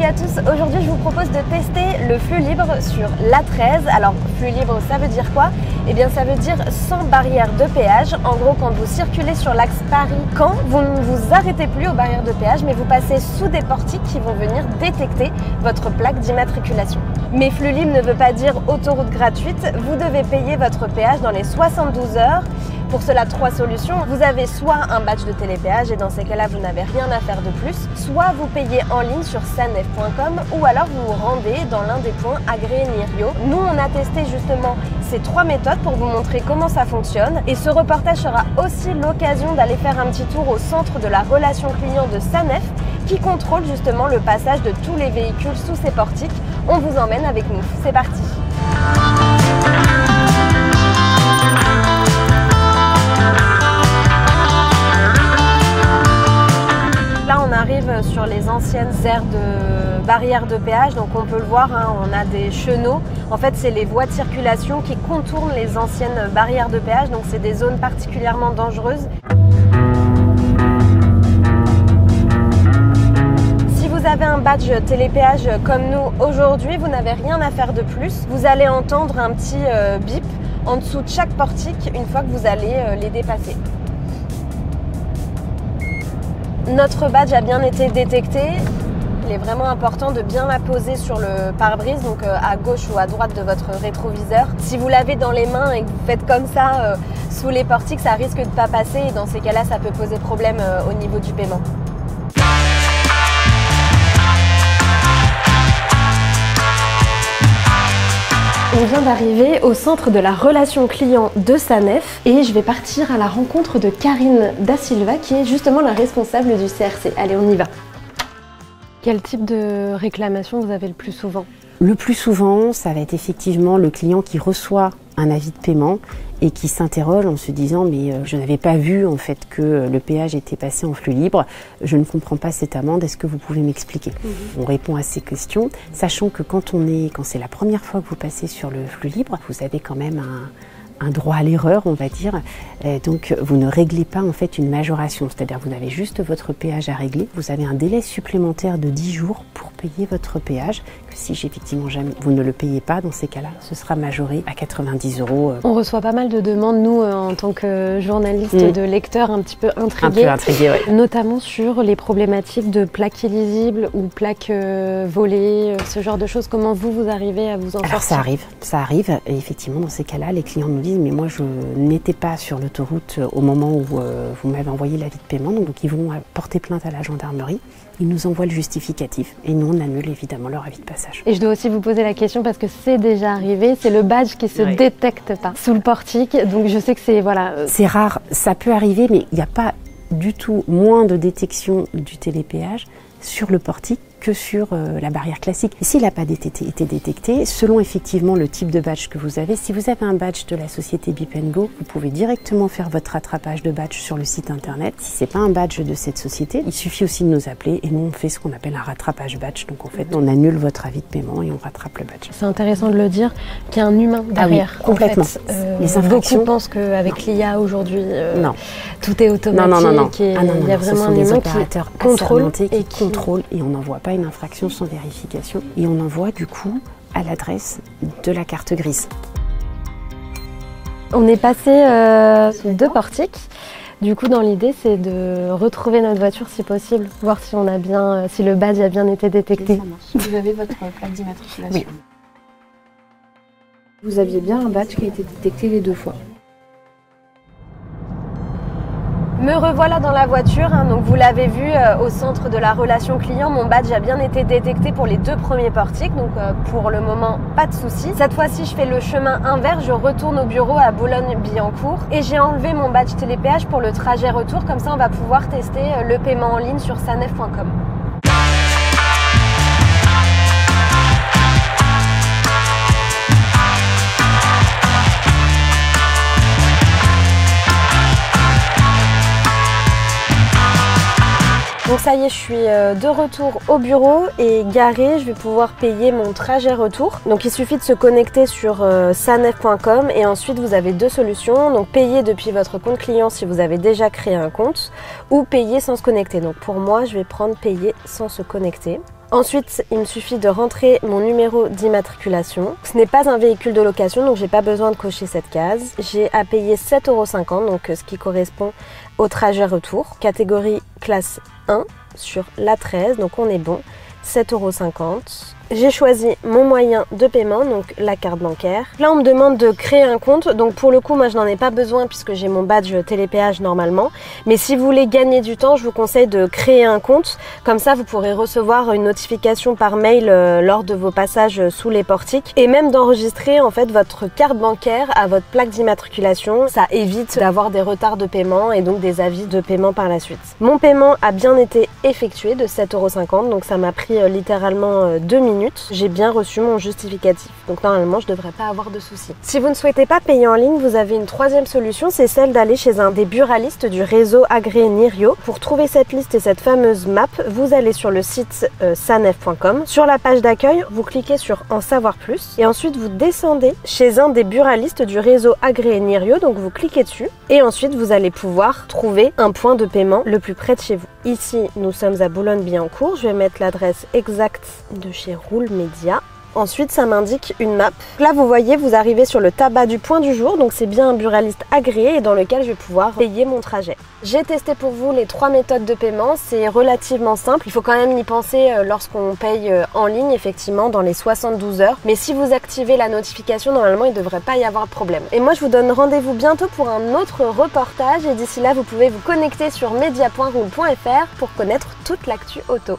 à tous, aujourd'hui je vous propose de tester le flux libre sur l'A13. Alors flux libre ça veut dire quoi? Eh bien ça veut dire sans barrière de péage. En gros quand vous circulez sur l'axe Paris-Caen, vous ne vous arrêtez plus aux barrières de péage mais vous passez sous des portiques qui vont venir détecter votre plaque d'immatriculation. Mais flux libre ne veut pas dire autoroute gratuite, vous devez payer votre péage dans les 72 heures. Pour cela, 3 solutions. Vous avez soit un badge de télépéage et dans ces cas-là, vous n'avez rien à faire de plus, soit vous payez en ligne sur sanef.com ou alors vous vous rendez dans l'un des points agréés Nirio. Nous, on a testé justement ces 3 méthodes pour vous montrer comment ça fonctionne et ce reportage sera aussi l'occasion d'aller faire un petit tour au centre de la relation client de Sanef qui contrôle justement le passage de tous les véhicules sous ces portiques. On vous emmène avec nous. C'est parti! On arrive sur les anciennes aires de barrières de péage, donc on peut le voir, hein, on a des chenaux. En fait, c'est les voies de circulation qui contournent les anciennes barrières de péage, donc c'est des zones particulièrement dangereuses. Si vous avez un badge télépéage comme nous aujourd'hui, vous n'avez rien à faire de plus. Vous allez entendre un petit bip en dessous de chaque portique une fois que vous allez les dépasser. Notre badge a bien été détecté. Il est vraiment important de bien la poser sur le pare-brise, donc à gauche ou à droite de votre rétroviseur. Si vous l'avez dans les mains et que vous faites comme ça sous les portiques, ça risque de ne pas passer et dans ces cas-là, ça peut poser problème au niveau du paiement. On vient d'arriver au centre de la relation client de Sanef et je vais partir à la rencontre de Karine Da Silva qui est justement la responsable du CRC. Allez, on y va. Quel type de réclamation vous avez le plus souvent? Le plus souvent, ça va être effectivement le client qui reçoit un avis de paiement et qui s'interroge en se disant mais je n'avais pas vu en fait que le péage était passé en flux libre, je ne comprends pas cette amende, est-ce que vous pouvez m'expliquer? On répond à ces questions, sachant que quand c'est la première fois que vous passez sur le flux libre, vous avez quand même un droit à l'erreur, on va dire. Donc vous ne réglez pas en fait une majoration, c'est-à-dire vous avez juste votre péage à régler. Vous avez un délai supplémentaire de 10 jours pour payer votre péage. Si effectivement jamais vous ne le payez pas, dans ces cas-là, ce sera majoré à 90 €. On reçoit pas mal de demandes, nous, en tant que journalistes, de lecteurs un petit peu intrigués, ouais. Notamment sur les problématiques de plaques illisibles ou plaques volées, ce genre de choses. Comment vous arrivez à vous en sortir? Ça arrive. Et effectivement, dans ces cas-là, les clients nous disent mais moi je n'étais pas sur l'autoroute au moment où vous m'avez envoyé l'avis de paiement, donc ils vont porter plainte à la gendarmerie, ils nous envoient le justificatif et nous on annule évidemment leur avis de passage. Et je dois aussi vous poser la question parce que c'est déjà arrivé, c'est le badge qui se détecte pas sous le portique, donc je sais que c'est C'est rare, ça peut arriver mais il n'y a pas du tout moins de détection du télépéage sur le portique que sur la barrière classique. Et s'il n'a pas été détecté, selon effectivement le type de badge que vous avez, si vous avez un badge de la société Bip & Go, vous pouvez directement faire votre rattrapage de badge sur le site internet. Si ce n'est pas un badge de cette société, il suffit aussi de nous appeler et nous on fait ce qu'on appelle un rattrapage badge. Donc en fait, on annule votre avis de paiement et on rattrape le badge. C'est intéressant de le dire, qu'il y a un humain derrière. Ah oui, complètement. En fait, les infractions... Beaucoup pensent qu'avec l'IA aujourd'hui, tout est automatique. Non. Et il y a vraiment un humain qui contrôle et on n'envoie pas une infraction sans vérification et on envoie du coup à l'adresse de la carte grise. On est passé sous 2 portiques. Du coup, dans l'idée, c'est de retrouver notre voiture si possible, voir si si le badge a bien été détecté. Vous avez votre plaque d'immatriculation. Oui. Vous aviez bien un badge qui a été détecté les 2 fois. Me revoilà dans la voiture, hein, donc vous l'avez vu au centre de la relation client, mon badge a bien été détecté pour les 2 premiers portiques, donc pour le moment pas de souci. Cette fois-ci je fais le chemin inverse, je retourne au bureau à Boulogne-Billancourt et j'ai enlevé mon badge télépéage pour le trajet retour, comme ça on va pouvoir tester le paiement en ligne sur sanef.com. Donc ça y est, je suis de retour au bureau et garée, je vais pouvoir payer mon trajet retour. Donc il suffit de se connecter sur sanef.com et ensuite vous avez 2 solutions. Donc payer depuis votre compte client si vous avez déjà créé un compte ou payer sans se connecter. Donc pour moi, je vais prendre payer sans se connecter. Ensuite, il me suffit de rentrer mon numéro d'immatriculation. Ce n'est pas un véhicule de location, donc j'ai pas besoin de cocher cette case. J'ai à payer 7,50 €, donc ce qui correspond au trajet retour. Catégorie classe 1 sur l'A13, donc on est bon. 7,50 €. J'ai choisi mon moyen de paiement, donc la carte bancaire. Là, on me demande de créer un compte. Donc pour le coup, moi, je n'en ai pas besoin puisque j'ai mon badge télépéage normalement. Mais si vous voulez gagner du temps, je vous conseille de créer un compte. Comme ça, vous pourrez recevoir une notification par mail lors de vos passages sous les portiques. Et même d'enregistrer en fait votre carte bancaire à votre plaque d'immatriculation. Ça évite d'avoir des retards de paiement et donc des avis de paiement par la suite. Mon paiement a bien été effectué de 7,50 €. Donc ça m'a pris littéralement 2 minutes. J'ai bien reçu mon justificatif. Donc normalement, je ne devrais pas avoir de soucis. Si vous ne souhaitez pas payer en ligne, vous avez une troisième solution, c'est celle d'aller chez un des buralistes du réseau agréé Nirio. Pour trouver cette liste et cette fameuse map, vous allez sur le site sanef.com. Sur la page d'accueil, vous cliquez sur En savoir plus et ensuite vous descendez chez un des buralistes du réseau agréé Nirio. Donc vous cliquez dessus et ensuite vous allez pouvoir trouver un point de paiement le plus près de chez vous. Ici, nous sommes à Boulogne-Billancourt. Je vais mettre l'adresse exacte de chez Roule Média. Ensuite, ça m'indique une map. Là, vous voyez, vous arrivez sur le tabac du point du jour. Donc, c'est bien un buraliste agréé et dans lequel je vais pouvoir payer mon trajet. J'ai testé pour vous les 3 méthodes de paiement. C'est relativement simple. Il faut quand même y penser lorsqu'on paye en ligne, effectivement, dans les 72 heures. Mais si vous activez la notification, normalement, il ne devrait pas y avoir de problème. Et moi, je vous donne rendez-vous bientôt pour un autre reportage. Et d'ici là, vous pouvez vous connecter sur media.roule.fr pour connaître toute l'actu auto.